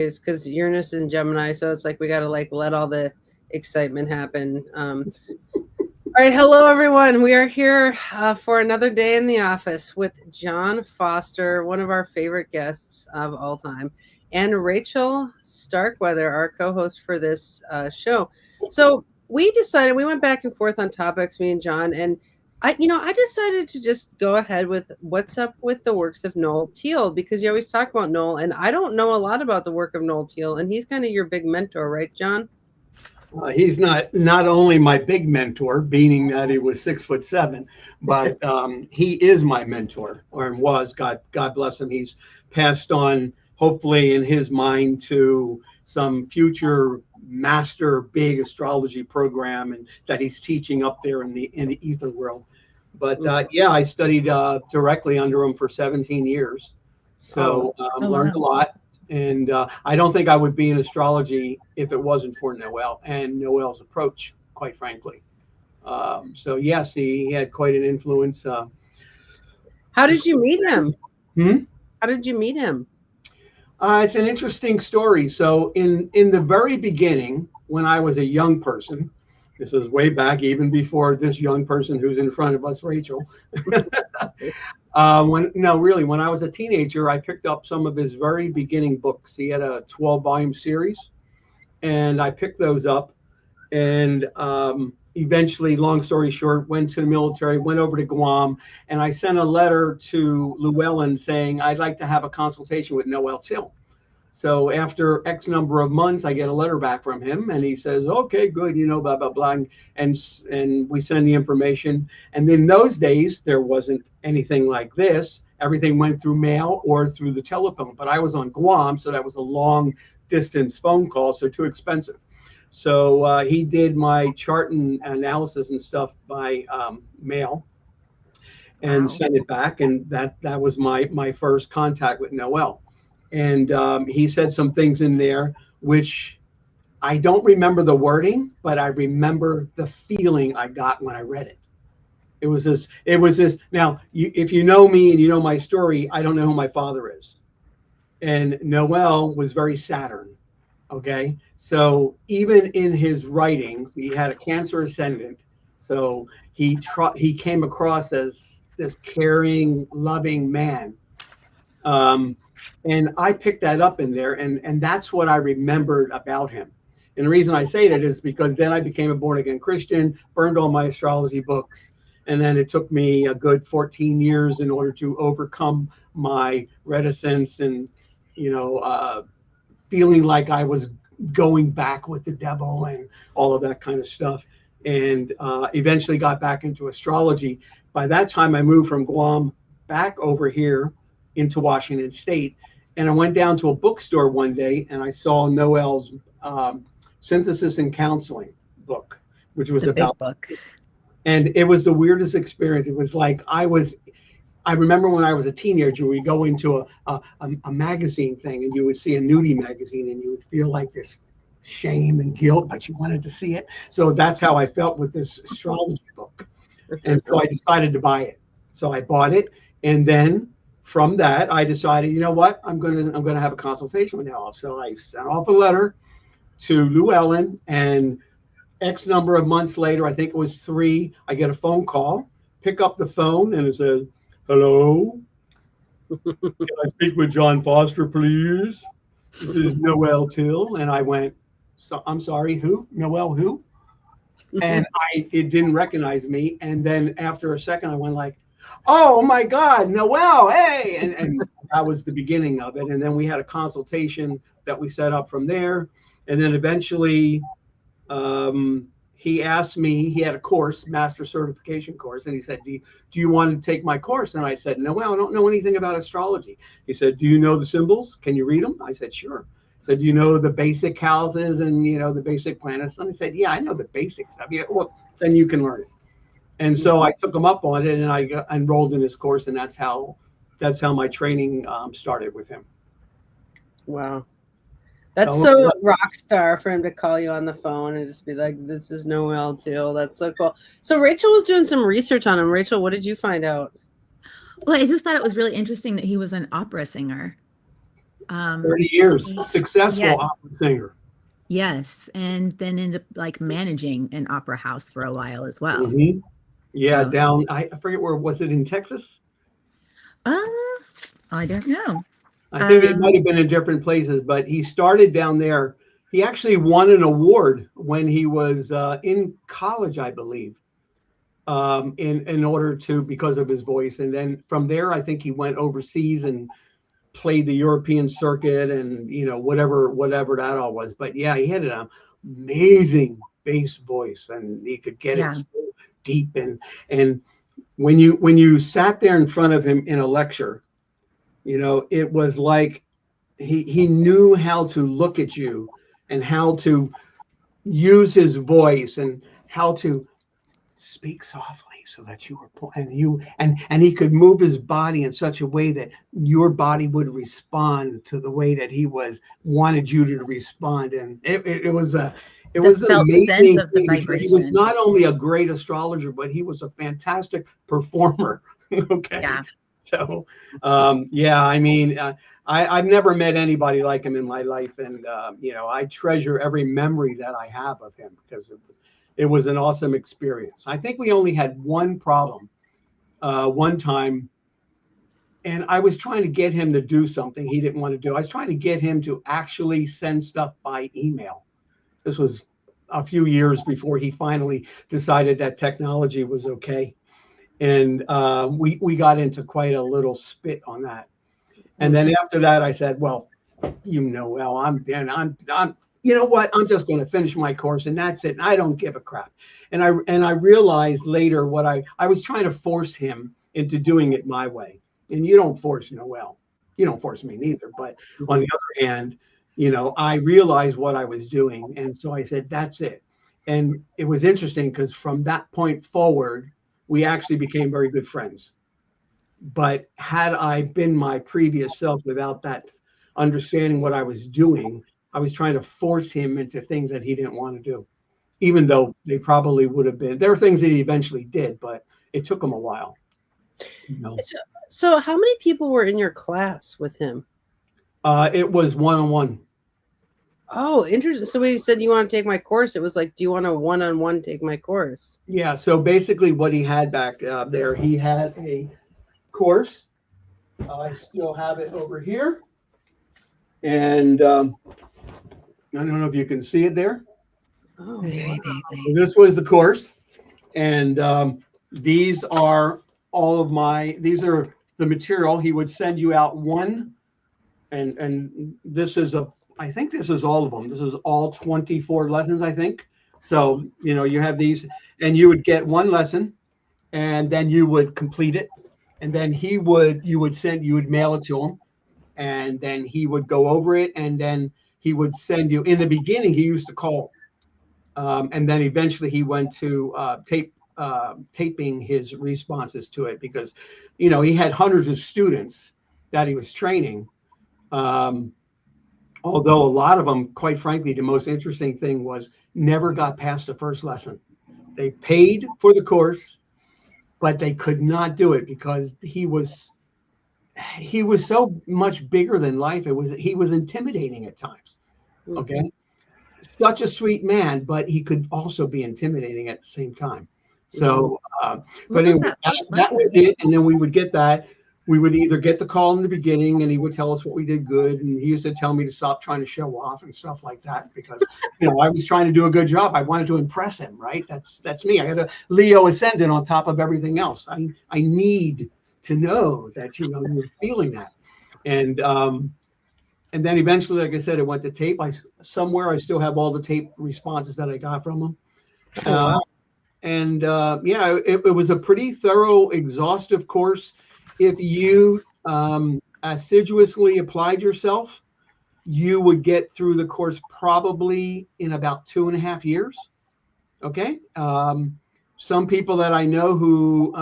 because Uranus in Gemini, so it's like we got to like let all the excitement happen. All right, hello everyone. We are here for another day in the office with John Foster, one of our favorite guests of all time, and Rachel Starkweather, our co-host for this show. So we decided we went back and forth on topics, me and John, and I decided to just go ahead with what's up with the works of Noel Tyl because you always talk about Noel, and I don't know a lot about the work of Noel Tyl, and he's kind of your big mentor, right, John? He's not only my big mentor, being that he was 6'7", but he is my mentor, or was. God bless him. He's passed on, hopefully, in his mind, to some future master big astrology program, and that he's teaching up there in the ether world. But yeah, I studied directly under him for 17 years, so learned a lot. And I don't think I would be in astrology if it wasn't for Noel and Noel's approach, quite frankly. So yes, he had quite an influence. How did you meet him? Hmm? How did you meet him? It's an interesting story. So in the very beginning, when I was a young person, this is way back, even before this young person who's in front of us, Rachel. When I was a teenager, I picked up some of his very beginning books. He had a 12-volume series, and I picked those up. And eventually, long story short, went to the military, went over to Guam, and I sent a letter to Llewellyn saying I'd like to have a consultation with Noel Tyl. So after X number of months, I get a letter back from him, and he says, "Okay, good, blah blah blah," and we send the information. And in those days, there wasn't anything like this. Everything went through mail or through the telephone. But I was on Guam, so that was a long distance phone call, so too expensive. So he did my chart and analysis and stuff by mail and sent it back, and that was my first contact with Noel. And he said some things in there which I don't remember the wording, but I remember the feeling I got when I read it. It was this. It was this. Now, if you know me and you know my story, I don't know who my father is. And Noel was very Saturn. Okay, so even in his writing, he had a Cancer ascendant. So he came across as this caring, loving man. Um, and I picked that up in there, and that's what I remembered about him. And the reason I say that is because then I became a born again Christian, burned all my astrology books, and then it took me a good 14 years in order to overcome my reticence and, feeling like I was going back with the devil and all of that kind of stuff. And eventually got back into astrology. By that time, I moved from Guam back over here into Washington State. And I went down to a bookstore one day and I saw Noel's Synthesis and Counseling book, which was The about big book. And it was the weirdest experience. It was like I remember when I was a teenager, we go into a magazine thing and you would see a nudie magazine and you would feel like this shame and guilt, but you wanted to see it. So that's how I felt with this astrology book. And so I decided to buy it. So I bought it. And then from that, I decided, you know what, I'm gonna have a consultation with Noel. So I sent off a letter to Llewellyn, and X number of months later, I think it was 3, I get a phone call, pick up the phone, and it says, "Hello, can I speak with John Foster, please? This is Noel Tyl." And I went, "So I'm sorry, who? Noel who?" And it didn't recognize me. And then after a second, I went like, "Oh my God, Noel, hey!" And that was the beginning of it. And then we had a consultation that we set up from there. And then eventually, he asked me, he had a course, master certification course, and he said, do you want to take my course? And I said, "No, well, I don't know anything about astrology." He said, "Do you know the symbols? Can you read them?" I said, "Sure." He said, "Do you know the basic houses and, the basic planets?" And I said, "Yeah, I know the basic stuff." Yeah, well, then you can learn it. And so I took him up on it, and I enrolled in his course, and that's how my training started with him. Wow. That's so rock star for him to call you on the phone and just be like, "This is Noel Tyl." That's so cool. So Rachel was doing some research on him. Rachel, what did you find out? Well, I just thought it was really interesting that he was an opera singer. 30 years, He, successful yes, opera singer. yes, and then ended up like managing an opera house for a while as well. Hmm. Yeah, So, down, I forget where, was it in Texas? um, I don't know. I think it Um, might have been in different places, but he started down there. He actually won an award when he was in college, I believe, in order to, because of his voice. And then from there, I think he went overseas and played the European circuit and, whatever that all was. But yeah, he had an amazing bass voice, and he could get it yeah, so deep. And when you sat there in front of him in a lecture, it was like he knew how to look at you and how to use his voice and how to speak softly so that you were and he could move his body in such a way that your body would respond to the way that he wanted you to respond. And it the was an felt sense amazing of the thing because he was vibration. not only a great astrologer, but he was a fantastic performer. Okay. Yeah, So yeah, I mean, I've never met anybody like him in my life, and I treasure every memory that I have of him because it was an awesome experience. I think we only had one problem one time, and I was trying to get him to do something he didn't want to do. I was trying to get him to actually send stuff by email. This was a few years before he finally decided that technology was okay, and we got into quite a little spit on that. And then after that, I said, "Well, well, I'm you know what? I'm just going to finish my course, and that's it. And I don't give a crap." And I realized later what I was trying to force him into doing it my way. And you don't force Noel. You don't force me neither. But on the other hand, I realized what I was doing, and so I said, "That's it." And it was interesting because from that point forward, we actually became very good friends. But had I been my previous self without that understanding what I was doing, I was trying to force him into things that he didn't want to do, even though they probably would have been. There are things that he eventually did, but it took him a while. You know, So, how many people were in your class with him? it was one on one. Oh, interesting. So when you said you want to take my course, it was like, do you want to one-on-one take my course? Yeah. So basically, what he had back there, he had a course. I still have it over here, and I don't know if you can see it there. Oh, wow. very vaguely. This was the course. And these are these are the material. He would send you out one, and this is I think this is all of them. This is all 24 lessons, I think. So, you have these, and you would get one lesson, and then you would complete it. And then you would mail it to him, and then he would go over it, and then he would send you. In the beginning, he used to call, and then eventually he went to taping his responses to it because, he had hundreds of students that he was training. Um, Although a lot of them, quite frankly, the most interesting thing was never got past the first lesson. They paid for the course, but they could not do it because he was so much bigger than life. He was intimidating at times. Mhm. Okay, such a sweet man, but he could also be intimidating at the same time. Mhm. So, but What was anyway, that first that was lesson? it. And then we would get that. We would either get the call in the beginning, and he would tell us what we did good, and he used to tell me to stop trying to show off and stuff like that because I was trying to do a good job. I wanted to impress him, right? That's me. I had a Leo ascendant on top of everything else. I need to know that you're feeling that, and and then eventually, like I said, it went to tape. I still have all the tape responses that I got from him. Oh, Uh, wow. and yeah, it was a pretty thorough, exhaustive course. If you assiduously applied yourself, you would get through the course probably in about 2.5 years. Okay. Some people that I know who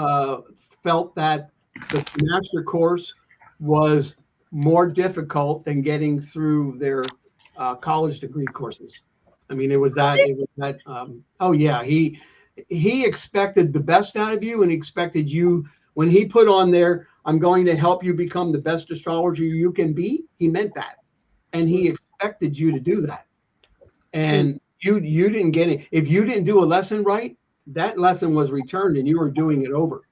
felt that the master course was more difficult than getting through their college degree courses. I mean, it was that. Oh yeah, he expected the best out of you, and he expected you when he put on there. I'm going to help you become the best astrologer you can be. He meant that. And he expected you to do that. And you didn't get it. If you didn't do a lesson right, that lesson was returned and you were doing it over.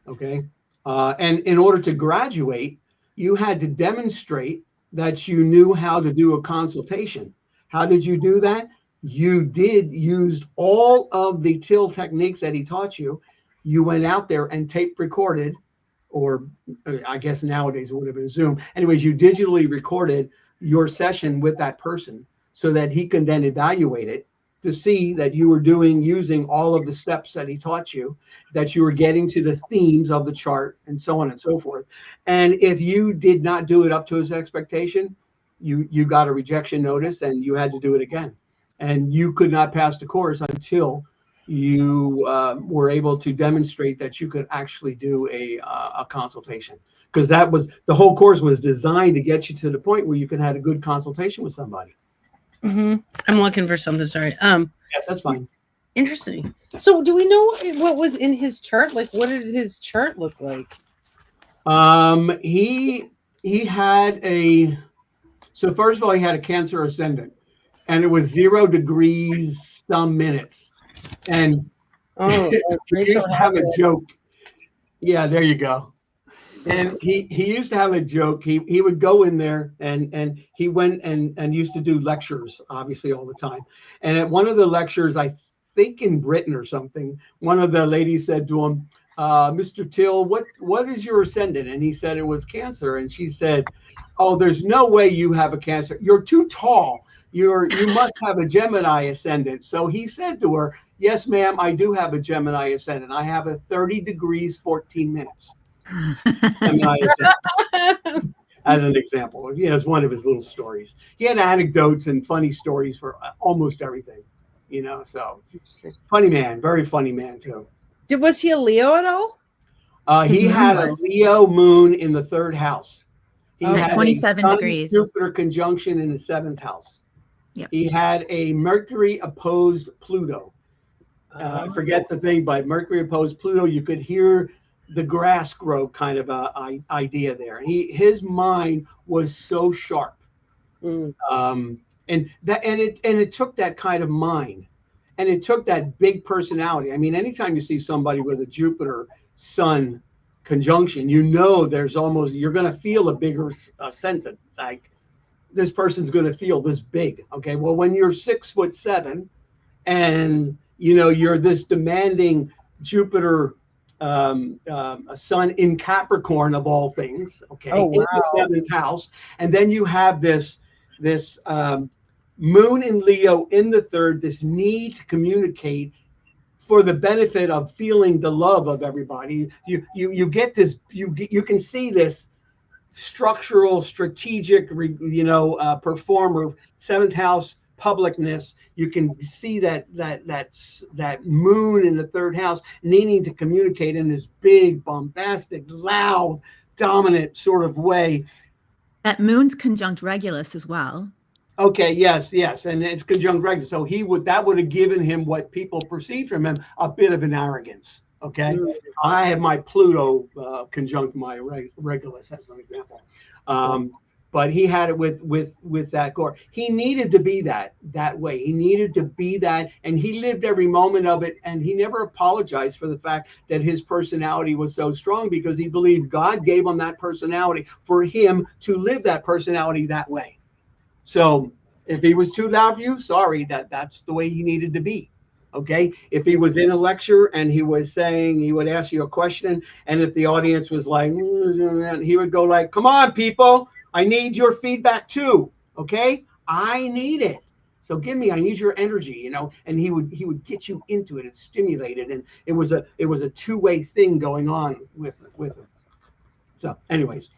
Okay. And in order to graduate, you had to demonstrate that you knew how to do a consultation. How did you do that? You did use all of the Tyl techniques that he taught you. You went out there and tape recorded, or I guess nowadays it would have been Zoom. Anyways, you digitally recorded your session with that person so that he can then evaluate it to see that you were using all of the steps that he taught you, that you were getting to the themes of the chart and so on and so forth. And if you did not do it up to his expectation, you got a rejection notice and you had to do it again. And you could not pass the course until you were able to demonstrate that you could actually do a consultation. Because that was the whole course was designed to get you to the point where you can have a good consultation with somebody. Mm-hmm. I'm looking for something. Sorry. Yes, that's fine. Interesting. So, do we know what was in his chart? Like, what did his chart look like? He had a. So first of all, he had a Cancer ascendant, and it was 0 degrees some minutes. And he used to have a joke. Yeah, there you go. And he used to have a joke. He would go in there and he went and used to do lectures, obviously, all the time. And at one of the lectures, I think in Britain or something, one of the ladies said to him, Mr. Tyl, what is your ascendant? And he said it was Cancer. And she said, oh, there's no way you have a Cancer. You're too tall. You must have a Gemini ascendant. So he said to her, yes, ma'am, I do have a Gemini ascendant. I have a 30 degrees, 14 minutes. As an example, it's one of his little stories. He had anecdotes and funny stories for almost everything, so funny man, very funny man too. Was he a Leo at all? He had a Leo moon in the 3rd house. He had 27 degrees Jupiter conjunction in the 7th house. Yep. He had a Mercury opposed Pluto. I forget the thing, but Mercury opposed Pluto, you could hear the grass grow kind of a idea there. His mind was so sharp. And it took that kind of mind, and it took that big personality. I mean, anytime you see somebody with a Jupiter Sun conjunction, you're going to feel a bigger sense of like this person's going to feel this big. Okay, well, when you're 6'7" and you're this demanding Jupiter a sun in Capricorn of all things, okay, in the 7th house, and then you have this moon in Leo in the 3rd, this need to communicate for the benefit of feeling the love of everybody. You get this, you can see this structural, strategic, performer, 7th house publicness. You can see that moon in the 3rd house needing to communicate in this big, bombastic, loud, dominant sort of way. That moon's conjunct Regulus as well. Okay, yes, and it's conjunct Regulus. So that would have given him what people perceive from him, a bit of an arrogance. Okay, I have my Pluto conjunct my Regulus as an example. But he had it with that gore. He needed to be that way. He needed to be that, and he lived every moment of it. And he never apologized for the fact that his personality was so strong, because he believed God gave him that personality for him to live that personality that way. So if he was too loud for you, sorry, that's the way he needed to be. Okay. If he was in a lecture and he would ask you a question, and if the audience was like, he would go like, come on, people. I need your feedback too. Okay. I need it. So I need your energy, and he would get you into it and stimulate it. And it was a two-way thing going on with him. So anyways.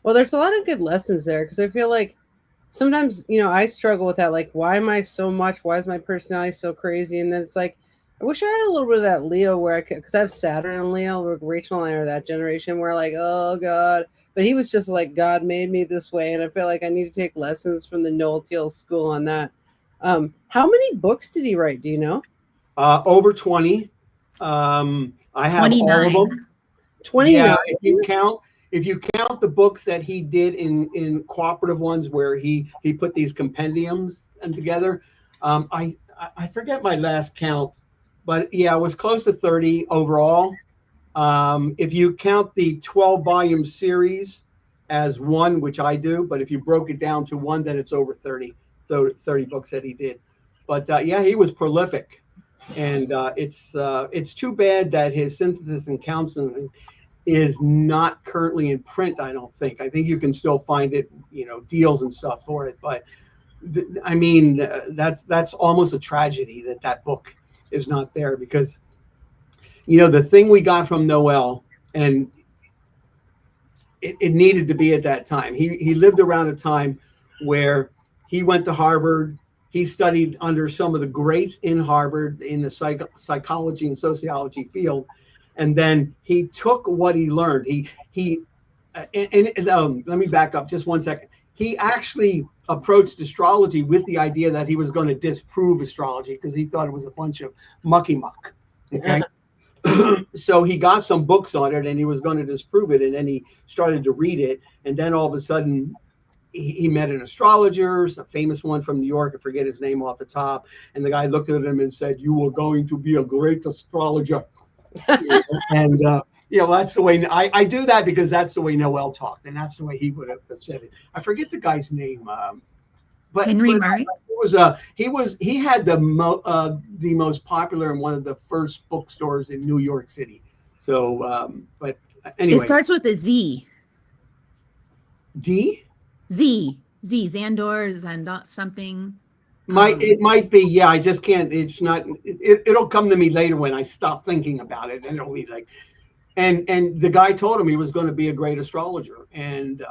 Well, there's a lot of good lessons there, because I feel like sometimes, I struggle with that. Like, why am I so much? Why is my personality so crazy? And then it's like, I wish I had a little bit of that Leo where I could, because I have Saturn and Leo. Rachel and I are that generation where like, oh God. But he was just like, God made me this way. And I feel like I need to take lessons from the Noel Tyl school on that. How many books did he write? Do you know? Over 20. I have 29. all of them. 29. Yeah, if you count the books that he did in cooperative ones where he put these compendiums and together, I forget my last count, but yeah, it was close to 30 overall. If you count the 12 volume series as one, which I do, but if you broke it down to one, then it's over 30, 30 books that he did. But yeah, he was prolific, and it's too bad that his synthesis and counseling is not currently in print. I don't think. I think you can still find it, deals and stuff for it. But I mean, that's almost a tragedy that book is not there, because the thing we got from Noel, and it needed to be at that time. He lived around a time where he went to Harvard. He studied under some of the greats in Harvard in the psychology and sociology field, and then he took what he learned. Let me back up just 1 second. He actually approached astrology with the idea that he was going to disprove astrology because he thought it was a bunch of mucky muck. Okay. So he got some books on it and he was going to disprove it. And then he started to read it. And then all of a sudden he met an astrologer, a famous one from New York. I forget his name off the top. And the guy looked at him and said, "You are going to be a great astrologer." And, that's the way I do that, because that's the way Noel talked. And that's the way he would have said it. I forget the guy's name. But Henry Murray. He had the most popular and one of the first bookstores in New York City. So, but anyway, It starts with a Z. D. Z Zandor something. It might be. Yeah, I just can't. It's not. It'll come to me later when I stop thinking about it, and it'll be like. And the guy told him he was going to be a great astrologer and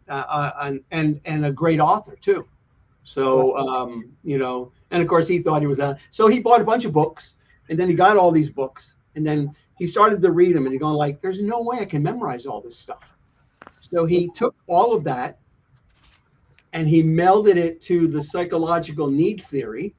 a great author too. So, and of course he thought he was so he bought a bunch of books, and then he got all these books, and then he started to read them, and he going like, "There's no way I can memorize all this stuff." So he took all of that and he melded it to the psychological need theory.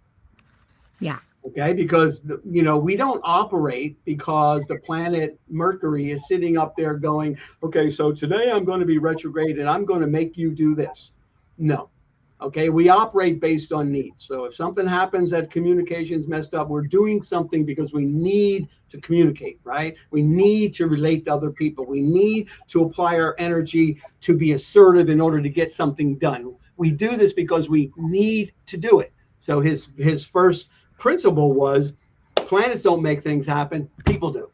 Yeah. Okay, because we don't operate because the planet Mercury is sitting up there going, "Okay, so today I'm going to be retrograde and I'm going to make you do this." No. Okay, we operate based on needs. So if something happens that communication's messed up, we're doing something because we need to communicate, right? We need to relate to other people. We need to apply our energy to be assertive in order to get something done. We do this because we need to do it. So his first principle was, planets don't make things happen, people do.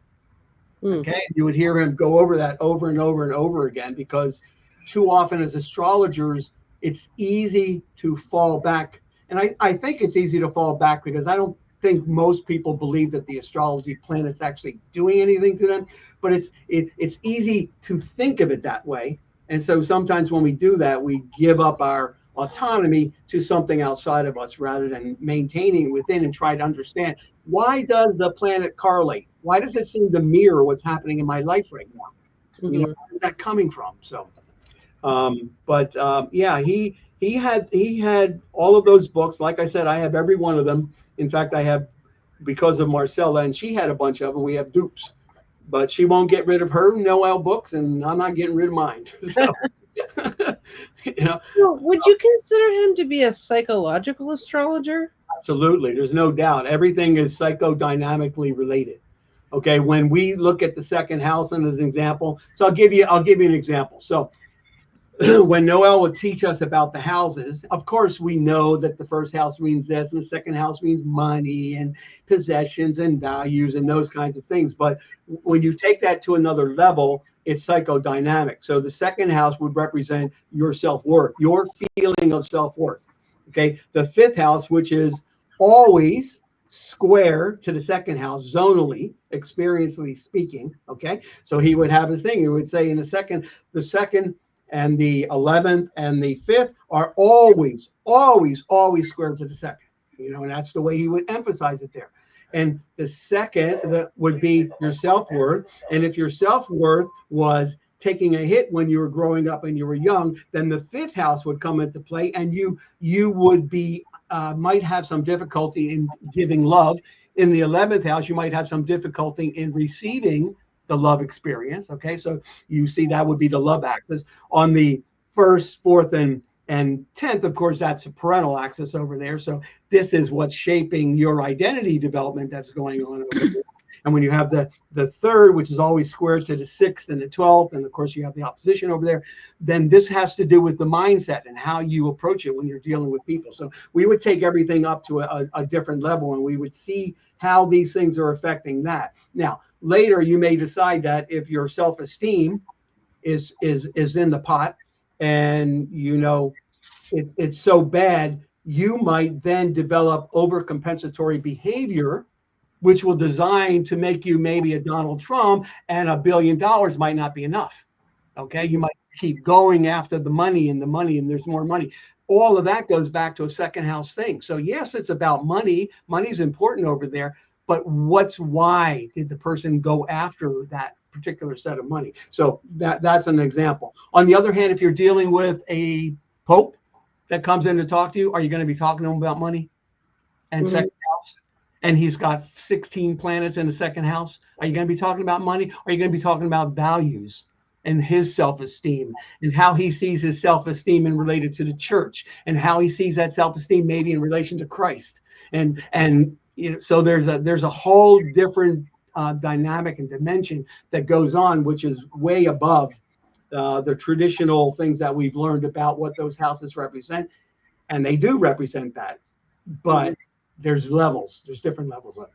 Okay, you would hear him go over that over and over and over again, because too often as astrologers, it's easy to fall back. And I think it's easy to fall back because I don't think most people believe that the astrology planet's actually doing anything to them, but it's easy to think of it that way. And so sometimes when we do that, we give up our autonomy to something outside of us rather than maintaining within and try to understand, why does the planet correlate? Why does it seem to mirror what's happening in my life right now? Where is that coming from? So yeah, he had all of those books. Like I said, I have every one of them. In fact, I have, because of Marcella, and she had a bunch of them, we have dupes. But she won't get rid of her Noel books, and I'm not getting rid of mine. So, So would you consider him to be a psychological astrologer? Absolutely. There's no doubt. Everything is psychodynamically related. Okay. When we look at the second house as an example, so I'll give you an example. So when Noel would teach us about the houses, of course, we know that the first house means this and the second house means money and possessions and values and those kinds of things. But when you take that to another level, it's psychodynamic. So the second house would represent your self-worth, your feeling of self-worth. Okay. The fifth house, which is always square to the second house, zonally, experientially speaking. Okay. So he would have his thing. He would say in the second and the 11th and the 5th are always square to the second, and that's the way he would emphasize it there. And the second that would be your self-worth. And if your self-worth was taking a hit when you were growing up and you were young, then the 5th house would come into play, and you would be might have some difficulty in giving love. In the 11th house, you might have some difficulty in receiving the love experience. Okay, so you see that would be the love axis. On the first, fourth, and 10th, of course, that's a parental axis over there. So this is what's shaping your identity development that's going on over there. And when you have the third, which is always square to the 6th and the 12th, and of course you have the opposition over there, then this has to do with the mindset and how you approach it when you're dealing with people. So we would take everything up to a different level, and we would see how these things are affecting that. Now, later you may decide that if your self-esteem is in the pot, and you know it's so bad, you might then develop overcompensatory behavior, which will design to make you maybe a Donald Trump, and $1 billion might not be enough. Okay, you might keep going after the money, and there's more money. All of that goes back to a second house thing. So yes, it's about money. Money's important over there, but why did the person go after that particular set of money? So that's an example. On the other hand, if you're dealing with a pope that comes in to talk to you, are you going to be talking to him about money and second house? And he's got 16 planets in the second house. Are you going to be talking about money? Or are you going to be talking about values and his self-esteem, and how he sees his self-esteem in related to the church, and how he sees that self-esteem maybe in relation to Christ? And you know, so there's a whole different dynamic and dimension that goes on, which is way above the traditional things that we've learned about what those houses represent. And they do represent that, but there's different levels of it.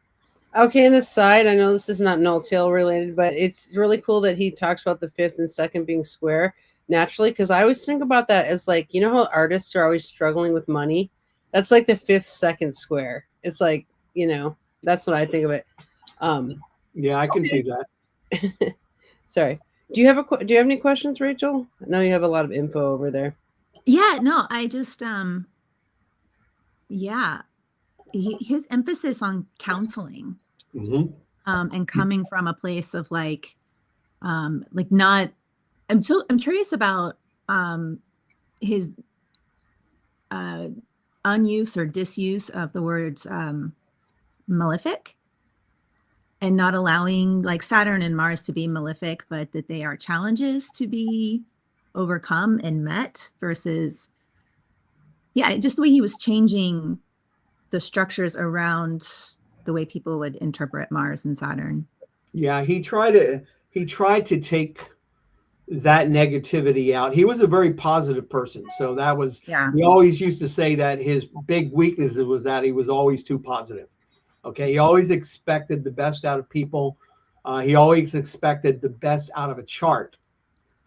Okay, and aside, I know this is not Noel Tyl related, but it's really cool that he talks about the 5th and 2nd being square naturally, because I always think about that as like, you know how artists are always struggling with money? That's like the 5th, 2nd square. It's like, you know, that's what I think of it. Yeah, I can see that. Sorry. Do you have any questions, Rachel? I know you have a lot of info over there. Yeah, no, I just his emphasis on counseling, and coming from a place of like not. I'm curious about his unuse or disuse of the words malefic, and not allowing like Saturn and Mars to be malefic, but that they are challenges to be overcome and met, versus just the way he was changing the structures around the way people would interpret Mars and Saturn. Yeah, he tried to take that negativity out. He was a very positive person. So that was, he always used to say that his big weakness was that he was always too positive. Okay. He always expected the best out of people. He always expected the best out of a chart.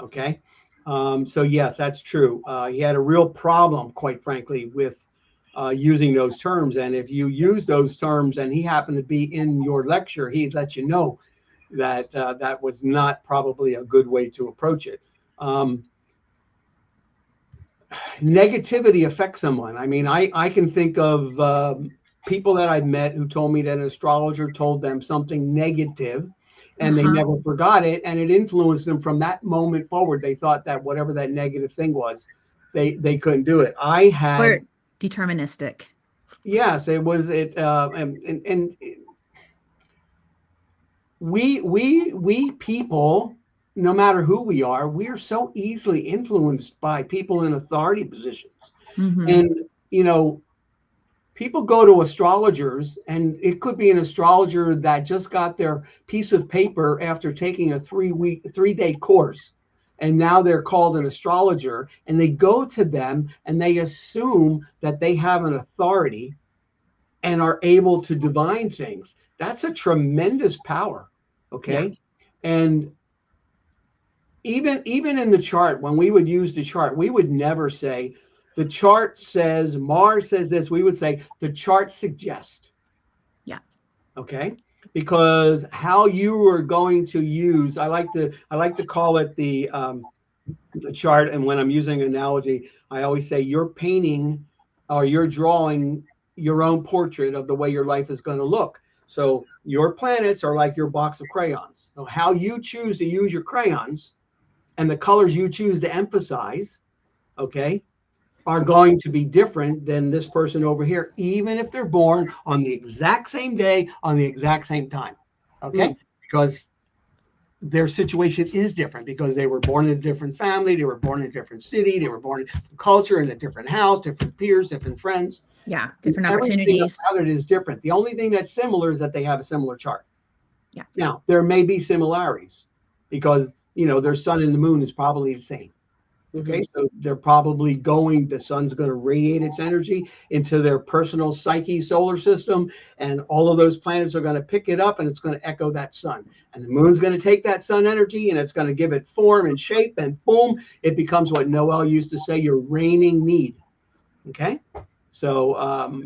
Okay. So yes, that's true. He had a real problem, quite frankly, with using those terms. And if you use those terms and he happened to be in your lecture, he'd let you know that that was not probably a good way to approach it. Negativity affects someone. I mean, I can think of people that I've met who told me that an astrologer told them something negative, and they never forgot it, and it influenced them from that moment forward. They thought that whatever that negative thing was, they couldn't do it. I had or deterministic. Yes, it was it, and we people, no matter who we are so easily influenced by people in authority positions. And you know, people go to astrologers, and it could be an astrologer that just got their piece of paper after taking a 3-day course, and now they're called an astrologer, and they go to them and they assume that they have an authority and are able to divine things. That's a tremendous power. Okay. Yeah. And even in the chart, when we would use the chart, we would never say the chart says Mars says this. We would say the chart suggests. Yeah. Okay. Because how you are going to use, I like to call it the chart. And when I'm using an analogy, I always say you're painting or you're drawing your own portrait of the way your life is going to look. So your planets are like your box of crayons. So how you choose to use your crayons and the colors you choose to emphasize, okay, are going to be different than this person over here, even if they're born on the exact same day, on the exact same time. Okay. Because their situation is different because they were born in a different family, they were born in a different city, they were born in a culture, in a different house, different peers, different friends. Yeah, different Everything opportunities. about it is different. The only thing that's similar is that they have a similar chart. Yeah. Now, there may be similarities because, their sun and the moon is probably the same. Okay, so they're probably the sun's going to radiate its energy into their personal psyche solar system, and all of those planets are going to pick it up and it's going to echo that sun. And the moon's going to take that sun energy and it's going to give it form and shape, and boom, it becomes what Noel used to say, your reigning need. Okay, so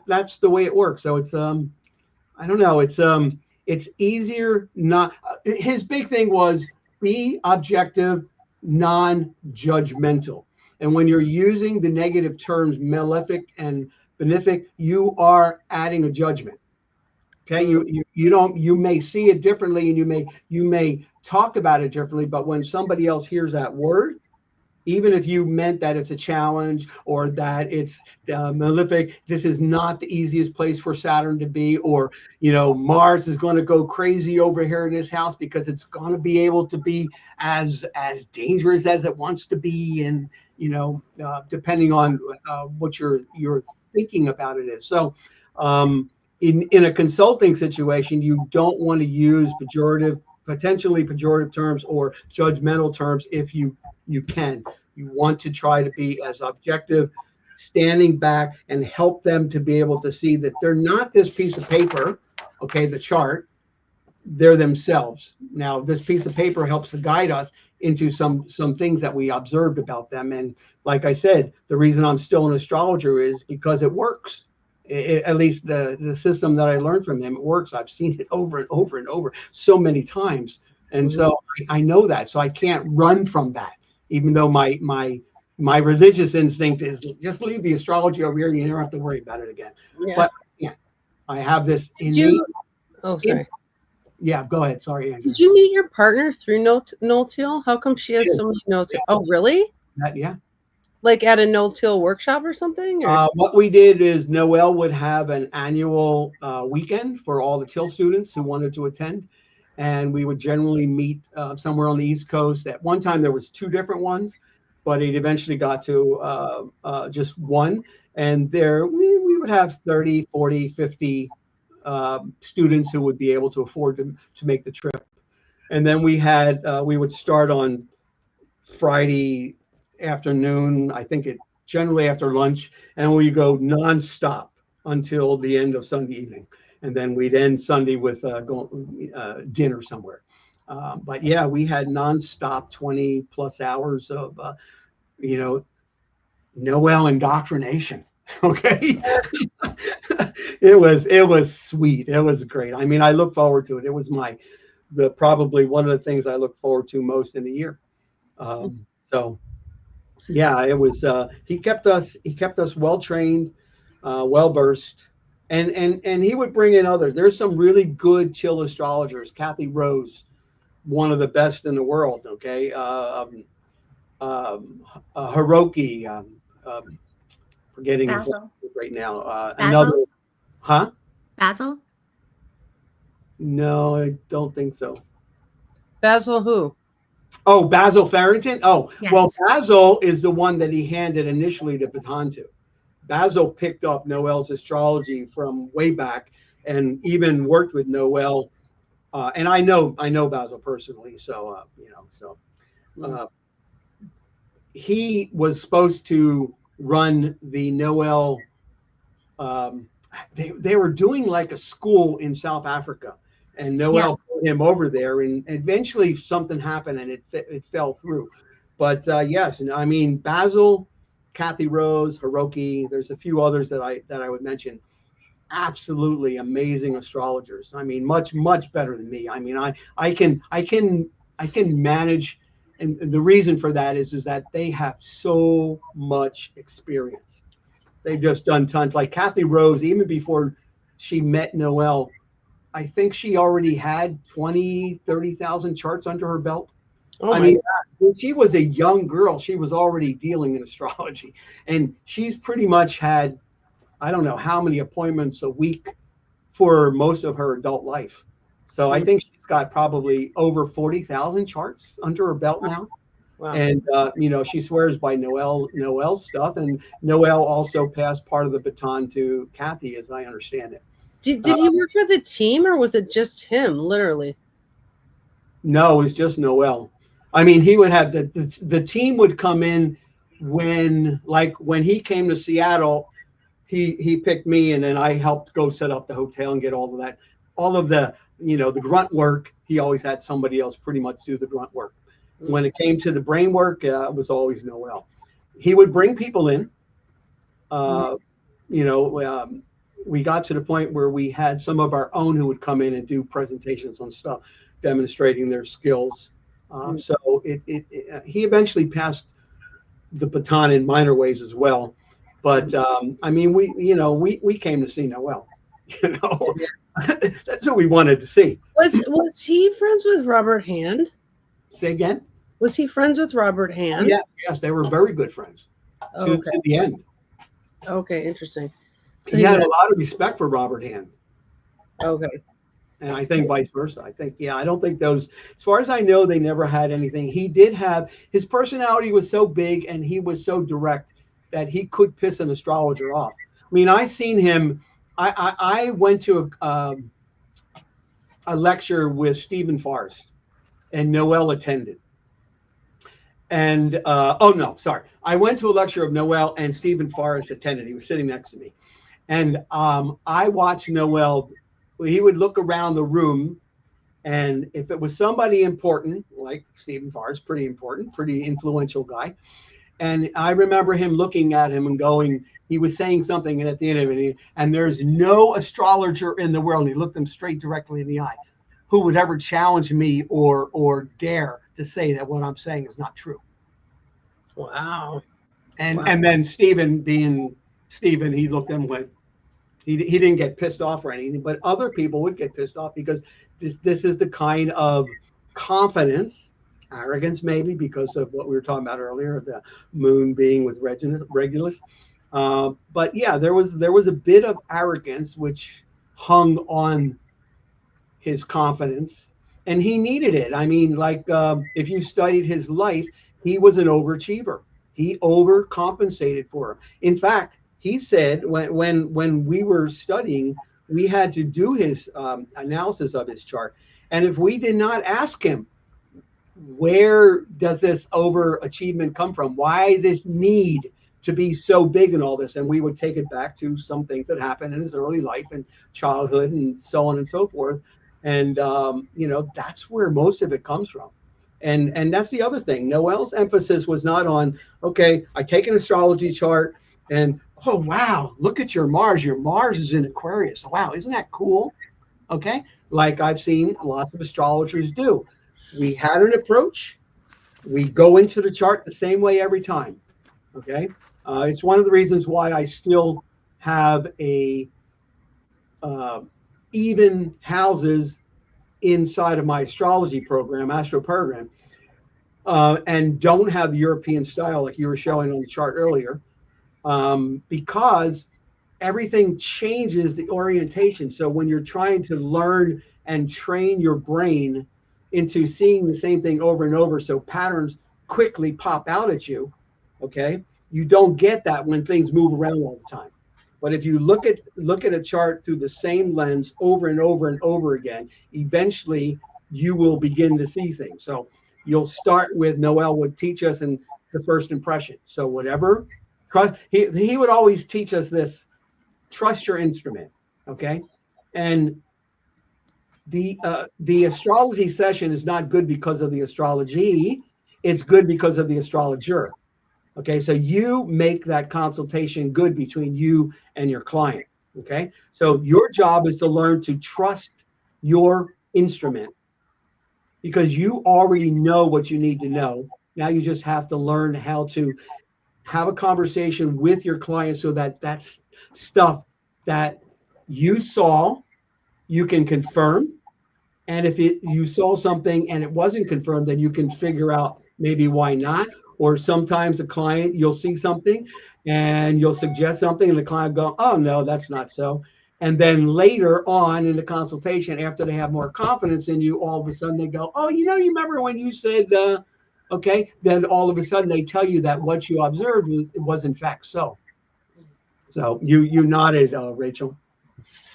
that's the way it works. So it's I don't know, it's easier not. His big thing was be objective, non-judgmental. And when you're using the negative terms malefic and benefic, you are adding a judgment. Okay, you may see it differently, and you may talk about it differently, but when somebody else hears that word, even if you meant that it's a challenge or that it's malefic, this is not the easiest place for Saturn to be, or Mars is going to go crazy over here in this house because it's going to be able to be as dangerous as it wants to be, and depending on what you're thinking about it is. So in a consulting situation, you don't want to use potentially pejorative terms or judgmental terms if you can. You want to try to be as objective, standing back, and help them to be able to see that they're not this piece of paper, okay, the chart, they're themselves. Now, this piece of paper helps to guide us into some things that we observed about them. And like I said, the reason I'm still an astrologer is because it works. At least the system that I learned from him, it works. I've seen it over and over and over so many times. And so I know that. So I can't run from that. Even though my religious instinct is just leave the astrology over here, you never have to worry about it again. Yeah. But yeah, I have this innate. Sorry. Yeah, go ahead. Sorry, Andrew. Did you meet your partner through Noel Tyl? How come she has so many Noel Tyl? Oh, really? Yeah. Like at a Noel Tyl workshop or something? Or? What we did is Noel would have an annual weekend for all the Tyl students who wanted to attend. And we would generally meet somewhere on the East Coast. At one time, there was 2 different ones, but it eventually got to just one. And there we would have 30, 40, 50 students who would be able to afford to make the trip. And then we would start on Friday afternoon, I think it generally after lunch, and we go nonstop until the end of Sunday evening. And then we'd end Sunday with dinner somewhere. But yeah, we had nonstop 20 plus hours of, Noel indoctrination. Okay. It was sweet. It was great. I mean, I look forward to it. It was probably one of the things I look forward to most in the year. So yeah, it was, he kept us well trained, well versed. And he would bring in others. There's some really good Tyl astrologers. Kathy Rose, one of the best in the world. Okay, Hiroki, forgetting his name right now. Another, huh? Basil? No, I don't think so. Basil who? Oh, Basil Farrington. Oh, yes. Well, Basil is the one that he handed initially the baton to. Basil picked up Noel's astrology from way back, and even worked with Noel. And I know Basil personally, so he was supposed to run the Noel. They were doing like a school in South Africa, and Noel put him over there, and eventually something happened and it fell through. But yes, and I mean Basil, Kathy Rose, Hiroki, there's a few others that I would mention. Absolutely amazing astrologers. I mean, much better than me. I mean, I can manage, and the reason for that is that they have so much experience. They've just done tons. Like Kathy Rose, even before she met Noel, I think she already had 20, 30,000 charts under her belt. Oh I mean, when she was a young girl, she was already dealing in astrology, and she's pretty much had, I don't know how many appointments a week for most of her adult life. So I think she's got probably over 40,000 charts under her belt now. Wow. And she swears by Noel's stuff, and Noel also passed part of the baton to Kathy, as I understand it. Did he work for the team, or was it just him, literally? No, it was just Noel. I mean, he would have the team would come in when he came to Seattle, he picked me, and then I helped go set up the hotel and get all of that, all of the the grunt work. He always had somebody else pretty much do the grunt work. When it came to the brain work, it was always Noel. He would bring people in. We got to the point where we had some of our own who would come in and do presentations on stuff, demonstrating their skills. So he eventually passed the baton in minor ways as well. But I mean, we came to see Noel. That's what we wanted to see. Was he friends with Robert Hand? Say again? Was he friends with Robert Hand? Yeah, yes, they were very good friends to the end. Okay, interesting. So he had a lot of respect for Robert Hand. Okay. And I think vice versa. I don't think those, as far as I know, they never had anything. He did have, his personality was so big and he was so direct that he could piss an astrologer off. I mean, I seen him, I went to a lecture with Stephen Forrest, and Noel attended. And I went to a lecture of Noel, and Stephen Forrest attended. He was sitting next to me, and I watched Noel. He would look around the room, and if it was somebody important, like Stephen Forrest, pretty important, pretty influential guy, and I remember him looking at him and going, he was saying something, and at the end of it, and there's no astrologer in the world, and he looked them straight directly in the eye, who would ever challenge me or dare to say that what I'm saying is not true. Wow. And then Stephen, being Stephen, he looked at him and went, he didn't get pissed off or anything, but other people would get pissed off because this is the kind of confidence, arrogance maybe, because of what we were talking about earlier, the moon being with Regulus. But yeah, there was a bit of arrogance which hung on his confidence, and he needed it. I mean, if you studied his life, he was an overachiever. He overcompensated for him. In fact, he said when we were studying, we had to do his analysis of his chart, and if we did not ask him, where does this overachievement come from? Why this need to be so big and all this? And we would take it back to some things that happened in his early life and childhood and so on and so forth. And, that's where most of it comes from. And that's the other thing. Noel's emphasis was not on, okay, I take an astrology chart and, oh, wow, look at your Mars. Your Mars is in Aquarius. Wow, isn't that cool? Okay, like I've seen lots of astrologers do. We had an approach. We go into the chart the same way every time. Okay, it's one of the reasons why I still have even houses inside of my astrology program, astro program, and don't have the European style like you were showing on the chart earlier, because everything changes the orientation. So when you're trying to learn and train your brain into seeing the same thing over and over, so patterns quickly pop out at you, okay, you don't get that when things move around all the time. But if you look at a chart through the same lens over and over and over again, eventually you will begin to see things. So you'll start with, Noel would teach us in the first impression. So whatever, he would always teach us this, trust your instrument, okay? And the astrology session is not good because of the astrology, it's good because of the astrologer. Okay, so you make that consultation good between you and your client. Okay, so your job is to learn to trust your instrument because you already know what you need to know. Now you just have to learn how to have a conversation with your client so that that's stuff that you saw, you can confirm. And if you saw something and it wasn't confirmed, then you can figure out maybe why not. Or sometimes a client, you'll see something and you'll suggest something and the client go, oh, no, that's not so. And then later on in the consultation, after they have more confidence in you, all of a sudden they go, oh, you remember when you said, okay, then all of a sudden they tell you that what you observed was in fact so. So you nodded, Rachel.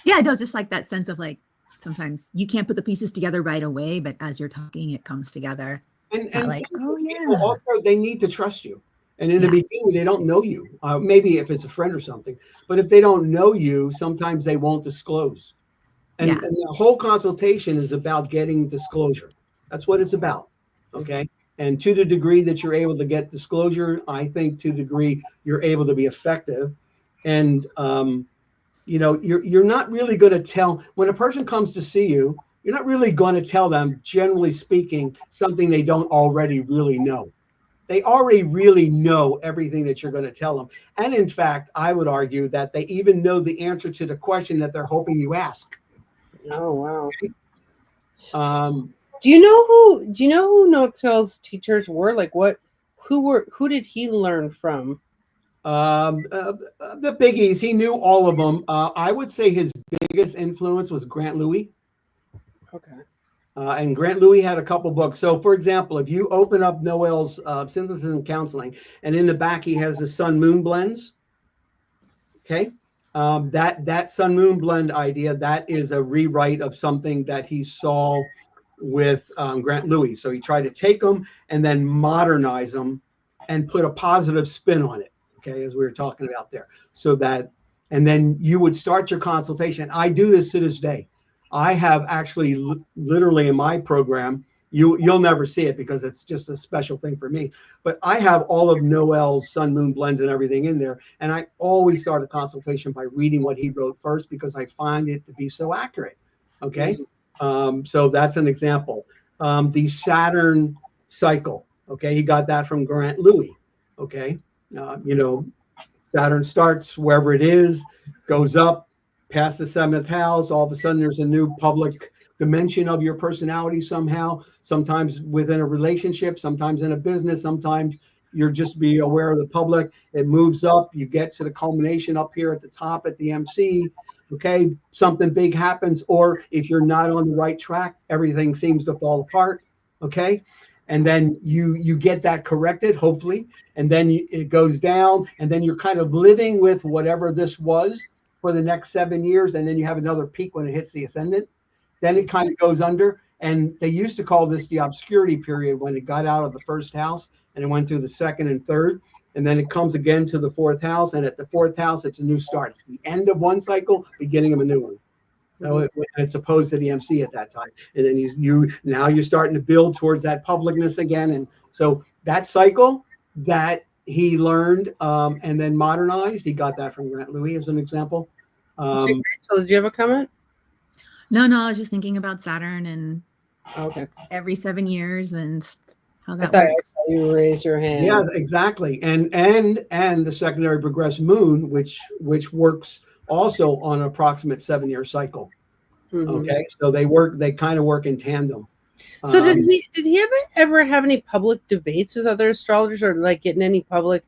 Yeah, no, just like that sense of like, sometimes you can't put the pieces together right away, but as you're talking, it comes together. And like, oh yeah. also, they need to trust you. And in the beginning, they don't know you. Maybe if it's a friend or something, but if they don't know you, sometimes they won't disclose. And the whole consultation is about getting disclosure. That's what it's about. Okay. And to the degree that you're able to get disclosure, I think to the degree you're able to be effective. And you're not really going to tell when a person comes to see you. You're not really going to tell them, generally speaking, something they don't already really know. They already really know everything that you're going to tell them. And in fact, I would argue that they even know the answer to the question that they're hoping you ask. Oh, wow. Do you know who Noel Tyl's teachers were? Like who did he learn from? The biggies, he knew all of them. I would say his biggest influence was Grant Louis. Okay. And Grant Louis had a couple books. So, for example, if you open up Noel's Synthesis and Counseling, and in the back he has the Sun Moon blends. Okay, that Sun Moon blend idea, that is a rewrite of something that he saw with Grant Louis. So he tried to take them and then modernize them and put a positive spin on it. Okay, as we were talking about there. So that, and then you would start your consultation. I do this to this day. I have actually literally in my program, you'll never see it because it's just a special thing for me. But I have all of Noel's Sun Moon blends and everything in there. And I always start a consultation by reading what he wrote first because I find it to be so accurate. Okay. So that's an example. The Saturn cycle. Okay. He got that from Grant Louis. Okay. Saturn starts wherever it is, goes up past the seventh house. All of a sudden, there's a new public dimension of your personality somehow, sometimes within a relationship, sometimes in a business, sometimes you're just be aware of the public. It moves up. You get to the culmination up here at the top at the MC. Okay, something big happens, or if you're not on the right track, everything seems to fall apart. Okay. And then you get that corrected, hopefully, and then it goes down, and then you're kind of living with whatever this was for the next 7 years, and then you have another peak when it hits the ascendant. Then it kind of goes under, and they used to call this the obscurity period when it got out of the first house and it went through the second and third, and then it comes again to the fourth house, and at the fourth house, it's a new start. It's the end of one cycle, beginning of a new one. So it's opposed to the MC at that time, and then now you're starting to build towards that publicness again, and so that cycle that he learned and then modernized, he got that from Grant Louis as an example. So, did you have a comment? No, I was just thinking about Saturn and okay, every 7 years and how that works. You raise your hand. Yeah, exactly, and the secondary progressed moon, which works also on an approximate 7-year cycle. Okay, so they kind of work in tandem. So did he ever have any public debates with other astrologers, or like get in any public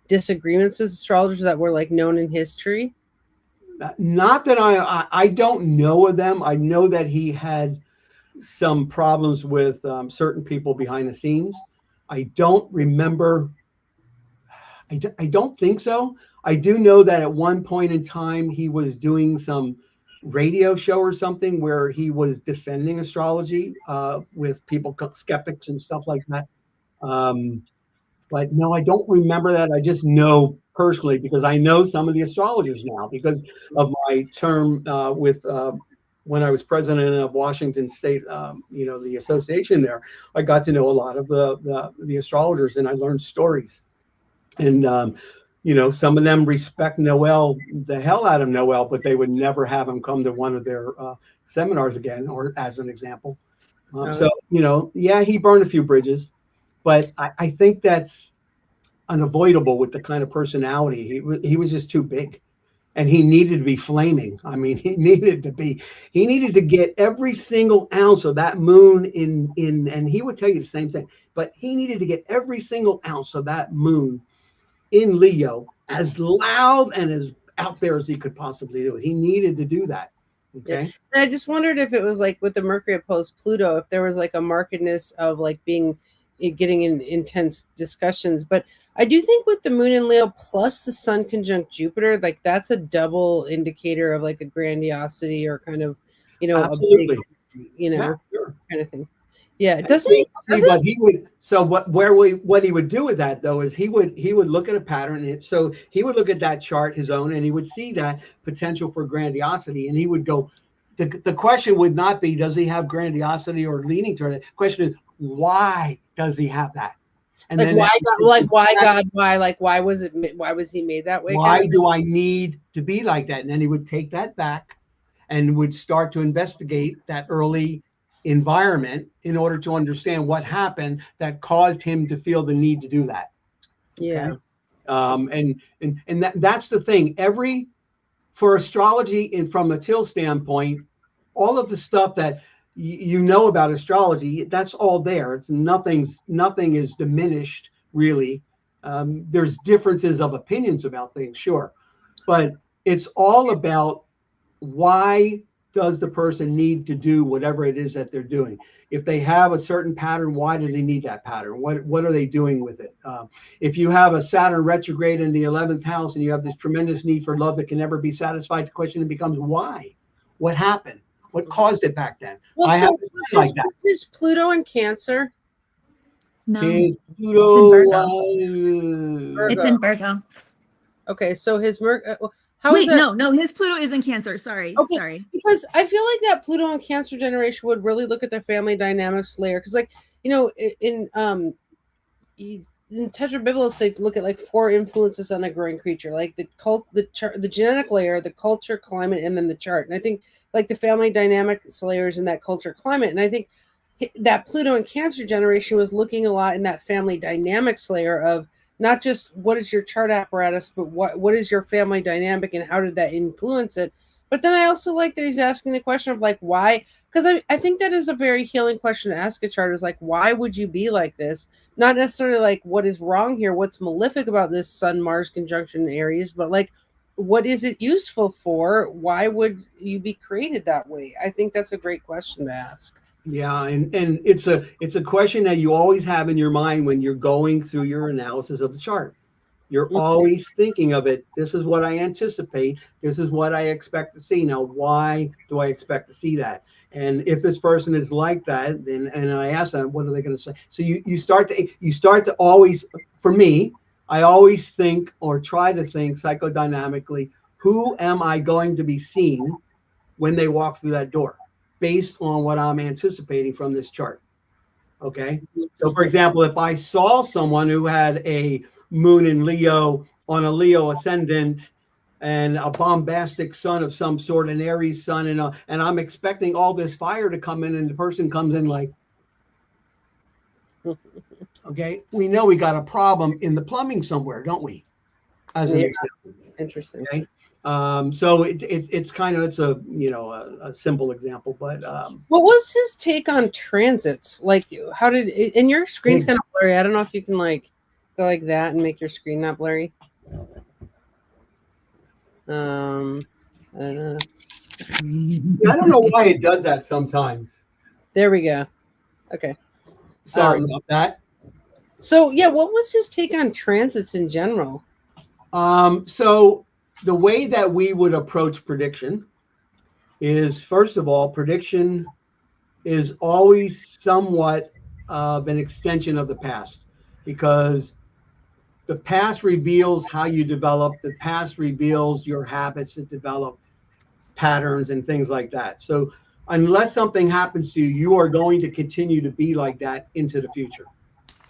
disagreements with astrologers that were like known in history? Not that I don't know of them. I know that he had some problems with certain people behind the scenes. I don't remember. I don't think so. I do know that at one point in time he was doing some radio show or something where he was defending astrology with people, skeptics and stuff like that. But no, I don't remember that. I just know personally because I know some of the astrologers now because of my term with when I was president of Washington State, the association there. I got to know a lot of the astrologers, and I learned stories. And some of them respect Noel, the hell out of Noel, but they would never have him come to one of their seminars again, or as an example. So he burned a few bridges, but I think that's unavoidable with the kind of personality. He was just too big, and he needed to be flaming. I mean, he needed to get every single ounce of that moon in, and he would tell you the same thing, but he needed to get every single ounce of that moon in Leo as loud and out there as he could possibly do it. He needed to do that. Okay. Yeah. And I just wondered if it was like with the Mercury opposed Pluto, if there was like a markedness of like getting in intense discussions. But I do think with the Moon in Leo plus the Sun conjunct Jupiter, like that's a double indicator of like a grandiosity or kind of, Absolutely. a big, Yeah, sure. kind of thing. Yeah, See, but he would. So what he would do with that though is he would look at a pattern. So he would look at that chart, his own, and he would see that potential for grandiosity, and he would go. The question would not be does he have grandiosity or leaning toward it. The question is why does he have that? And like then why God? Like why God? Why? Like why was it? Why was he made that way? Why do I need to be like that? And then he would take that back, and would start to investigate that early environment in order to understand what happened that caused him to feel the need to do that. Yeah. Okay? And that's the thing. For astrology and from a Tyl standpoint, all of the stuff that you know about astrology, that's all there. It's nothing is diminished really. There's differences of opinions about things, sure, but it's all about why does the person need to do whatever it is that they're doing? If they have a certain pattern, why do they need that pattern? What are they doing with it? If you have a Saturn retrograde in the 11th house and you have this tremendous need for love that can never be satisfied, the question becomes why? What happened? What caused it back then? Well, so is Pluto in Cancer? No, Pluto, it's in Virgo. It's in Virgo. Okay, so his Wait, no, his Pluto is in Cancer. Sorry. Because I feel like that Pluto and Cancer generation would really look at their family dynamics layer. Because, like, in Tetrabiblos, they look at like 4 influences on a growing creature, like the genetic layer, the culture, climate, and then the chart. And I think like the family dynamics layers in that culture, climate, and I think that Pluto and Cancer generation was looking a lot in that family dynamics layer of not just what is your chart apparatus, but what is your family dynamic and how did that influence it? But then I also like that he's asking the question of like why, because I think that is a very healing question to ask a chart is like, why would you be like this? Not necessarily like what is wrong here, what's malefic about this Sun-Mars conjunction in Aries, but like what is it useful for? Why would you be created that way? I think that's a great question to ask. Yeah, and it's a question that you always have in your mind when you're going through your analysis of the chart. You're always thinking of it. This is what I anticipate. This is what I expect to see. Now, why do I expect to see that? And if this person is like that, then and I ask them, what are they going to say? So you start to always, for me, I always think or try to think psychodynamically, who am I going to be seeing when they walk through that door, based on what I'm anticipating from this chart. Okay. So for example, if I saw someone who had a moon in Leo on a Leo ascendant and a bombastic sun of some sort, an Aries sun, and I'm expecting all this fire to come in, and the person comes in like, okay, we know we got a problem in the plumbing somewhere, don't we? As an example. Interesting. Okay. So it's kind of a simple example, but what was his take on transits? Like, how did and your screen's kind of blurry? I don't know if you can like go like that and make your screen not blurry. I don't know. I don't know why it does that sometimes. There we go. Okay. Sorry about that. So yeah, what was his take on transits in general? So the way that we would approach prediction is, first of all, prediction is always somewhat of an extension of the past, because the past reveals how you develop, the past reveals your habits that develop patterns and things like that. So unless something happens to you, you are going to continue to be like that into the future.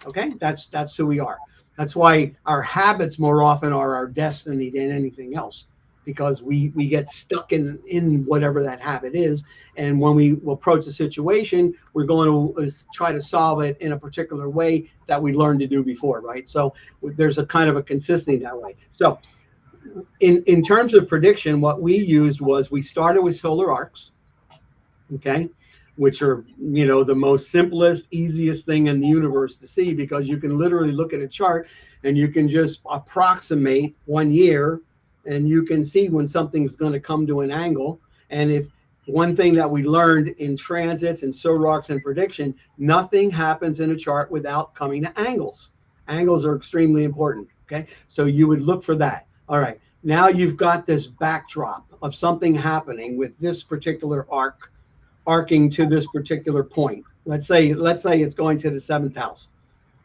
Okay, that's who we are. That's why our habits more often are our destiny than anything else, because we get stuck in whatever that habit is. And when we approach a situation, we're going to try to solve it in a particular way that we learned to do before, right? So there's a kind of a consistency that way. So in terms of prediction, what we used was we started with solar arcs, okay, which are, the most simplest, easiest thing in the universe to see, because you can literally look at a chart and you can just approximate 1 year and you can see when something's going to come to an angle. And if one thing that we learned in transits and zodiacs and prediction, nothing happens in a chart without coming to angles. Angles are extremely important. Okay, so you would look for that. All right, now you've got this backdrop of something happening with this particular arcing to this particular point. Let's say it's going to the 7th house.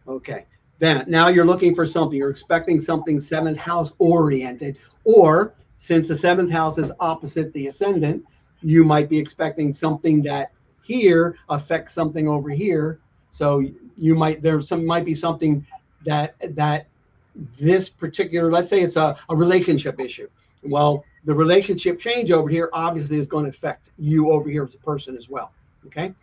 Okay, then now you're looking for something. You're expecting something 7th house oriented, or since the 7th house is opposite the ascendant, you might be expecting something that here affects something over here. So you might might be something that this particular, let's say it's a relationship issue. Well, the relationship change over here obviously is going to affect you over here as a person as well. Okay.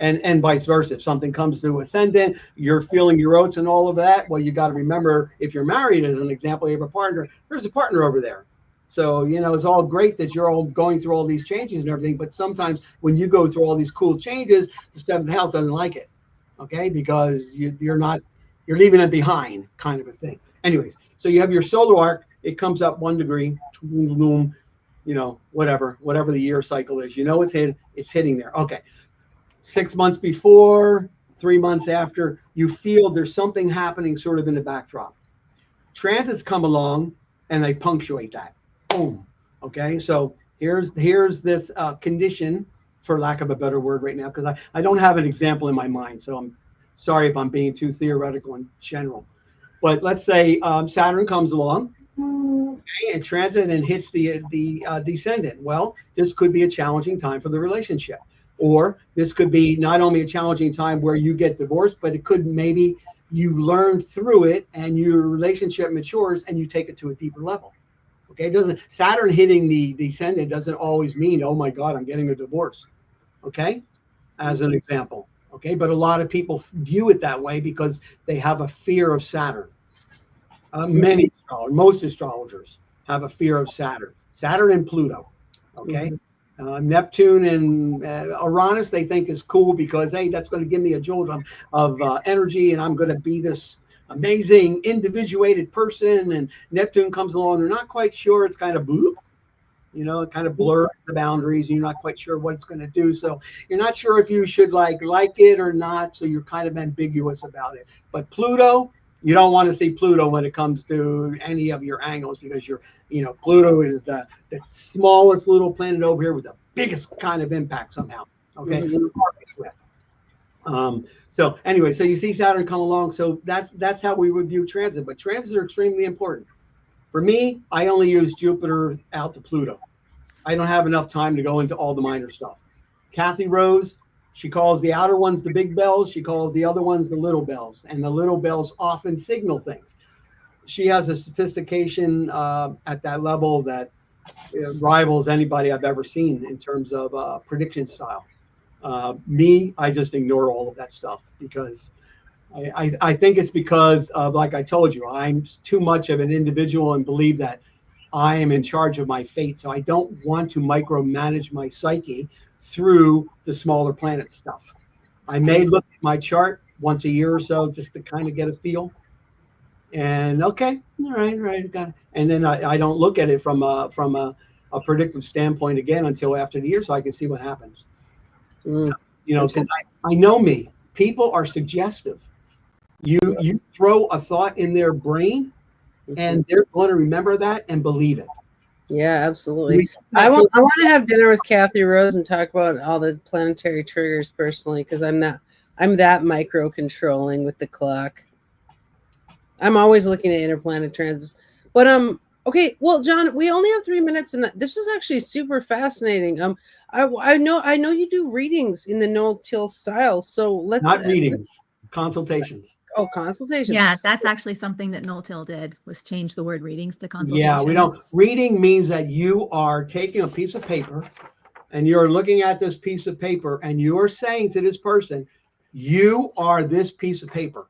And vice versa. If something comes to ascendant, you're feeling your oats and all of that. Well, you got to remember, if you're married, as an example, you have a partner, there's a partner over there. So, you know, it's all great that you're all going through all these changes and everything. But sometimes when you go through all these cool changes, the 7th house doesn't like it. Okay. Because you're leaving it behind, kind of a thing. Anyways, so you have your solar arc. It comes up 1 degree, you know, whatever the year cycle is, you know, it's hitting there. Okay. 6 months before, 3 months after, you feel there's something happening sort of in the backdrop. Transits come along and they punctuate that. Boom. Okay. So here's this condition, for lack of a better word right now, because I don't have an example in my mind. So I'm sorry if I'm being too theoretical and general. But let's say Saturn comes along, okay, and transit and hits the descendant. Well, this could be a challenging time for the relationship. Or this could be not only a challenging time where you get divorced, but it could maybe you learn through it and your relationship matures and you take it to a deeper level. Okay, Saturn hitting the descendant doesn't always mean, oh my God, I'm getting a divorce. Okay, as an example. Okay, but a lot of people view it that way because they have a fear of Saturn. Most astrologers have a fear of Saturn and Pluto. Okay. Neptune and Uranus, they think is cool because, hey, that's going to give me a jolt of energy and I'm going to be this amazing individuated person. And Neptune comes along, they're not quite sure. It's kind of bloop, you know, it kind of blurs the boundaries and you're not quite sure what it's going to do. So you're not sure if you should like it or not. So you're kind of ambiguous about it. But Pluto, you don't want to see Pluto when it comes to any of your angles because Pluto is the smallest little planet over here with the biggest kind of impact somehow. Okay. So anyway, so you see Saturn come along. So that's how we would view transit. But transits are extremely important. For me, I only use Jupiter out to Pluto. I don't have enough time to go into all the minor stuff. Kathy Rose, she calls the outer ones the big bells. She calls the other ones the little bells. And the little bells often signal things. She has a sophistication at that level that rivals anybody I've ever seen in terms of prediction style. Me, I just ignore all of that stuff because I think it's because of, like I told you, I'm too much of an individual and believe that I am in charge of my fate. So I don't want to micromanage my psyche through the smaller planet stuff. I may look at my chart once a year or so just to kind of get a feel. And okay, all right, got it. And then I don't look at it from a predictive standpoint again until after the year, so I can see what happens. So, because I know me. People are suggestive. You throw a thought in their brain, and they're going to remember that and believe it. Yeah, absolutely. I want to have dinner with Kathy Rose and talk about all the planetary triggers personally, because I'm that micro controlling with the clock. I'm always looking at interplanet transits. But okay, well, John, we only have 3 minutes, and this is actually super fascinating. I know you do readings in the Noel Tyl style, so let's not readings, consultations. Oh, consultations. Yeah, that's actually something that Noel Tyl did, was change the word readings to consultations. Yeah, we don't. Reading means that you are taking a piece of paper and you're looking at this piece of paper and you're saying to this person, you are this piece of paper.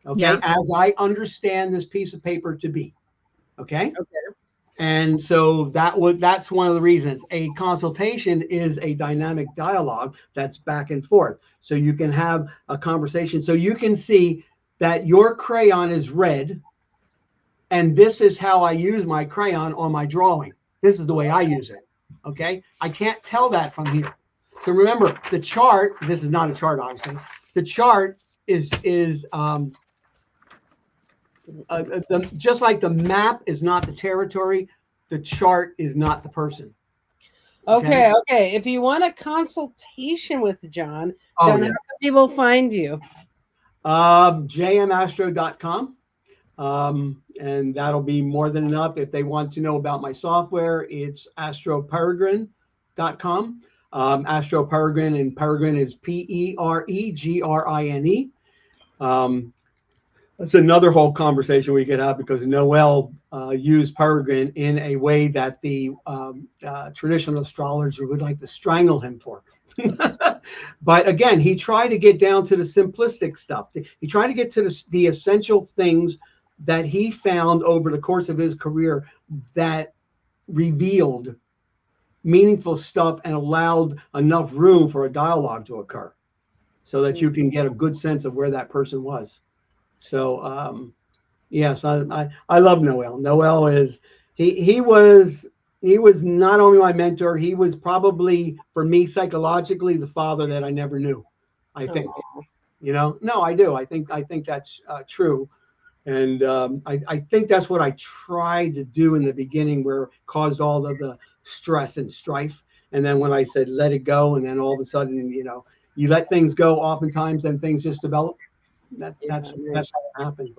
Okay. Yeah. As I understand this piece of paper to be. Okay. And so that's one of the reasons a consultation is a dynamic dialogue that's back and forth. So you can have a conversation. So you can see that your crayon is red and this is how I use my crayon on my drawing. This is the way I use it. Okay, I can't tell that from here. So remember, the chart. This is not a chart, obviously. The chart is just like the map is not the territory. The chart is not the person. Okay. If you want a consultation with John, Oh, how can people find you? jmastro.com. And that'll be more than enough. If they want to know about my software, it's astroperegrine.com. Astro Peregrine, and Peregrine is Peregrine. That's another whole conversation we could have, because Noel used Peregrine in a way that the traditional astrologer would like to strangle him for. But again, he tried to get down to the simplistic stuff. He tried to get to the essential things that he found over the course of his career that revealed meaningful stuff and allowed enough room for a dialogue to occur, so that you can get a good sense of where that person was. So yes, I love Noel. Noel is he was not only my mentor, he was probably, for me, psychologically, the father that I never knew. I think, no, I do. I think that's true. And I think that's what I tried to do in the beginning, where it caused all of the stress and strife. And then when I said, let it go, and then all of a sudden, you let things go oftentimes, and things just develop. That's how it happened.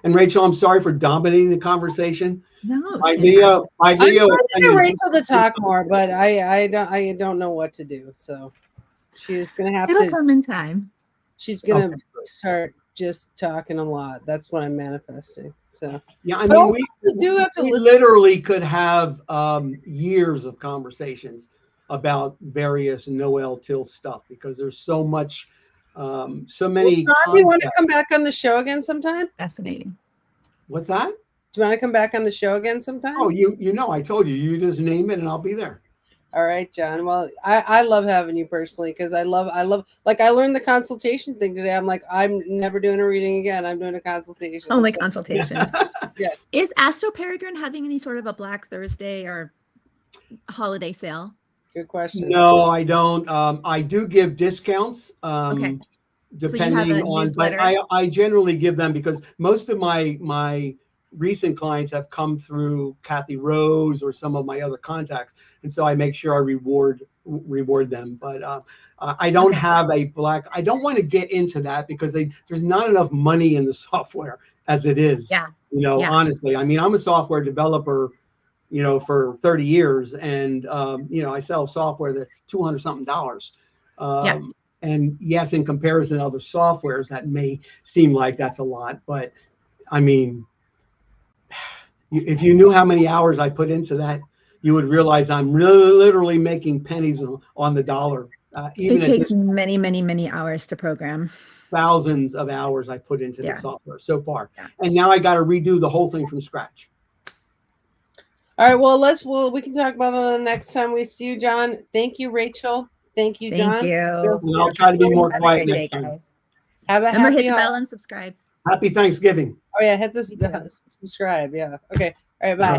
And Rachel, I'm sorry for dominating the conversation. No, my Leo. I'm trying to get Rachel to talk more, but I don't know what to do. So she's gonna have It'll come in time. She's gonna start just talking a lot. That's what I'm manifesting. So yeah, I mean, we do have to listen. Literally could have years of conversations about various Noel Tyl stuff, because there's so much. So many. John, do you want to come back on the show again sometime? Fascinating. What's that? Do you want to come back on the show again sometime? Oh, I told you. You just name it and I'll be there. All right, John. Well, I love having you personally, because I love like I learned the consultation thing today. I'm like, I'm never doing a reading again. I'm doing a consultation. Only consultations. Yeah. Is Astro Peregrine having any sort of a Black Thursday or holiday sale? Good question. No, I don't. I do give discounts. Okay. Depending on, but I generally give them, because most of my recent clients have come through Kathy Rose or some of my other contacts, and so I make sure I reward them. But I don't have a black. I don't want to get into that, because there's not enough money in the software as it is. Yeah. Honestly, I mean, I'm a software developer, for 30 years, and I sell software that's $200 something. And yes, in comparison to other softwares, that may seem like that's a lot, but I mean, if you knew how many hours I put into that, you would realize I'm literally making pennies on the dollar. It takes many, many, many hours to program. Thousands of hours I put into the software so far. Yeah. And now I got to redo the whole thing from scratch. All right. Well, we can talk about that the next time we see you, John. Thank you, Rachel. Thank you, John. Thank you. And I'll try to be more quiet next time. Guys. Remember, hit the bell and subscribe. Happy Thanksgiving. Oh yeah, hit this subscribe. Yeah. Okay. All right. Bye.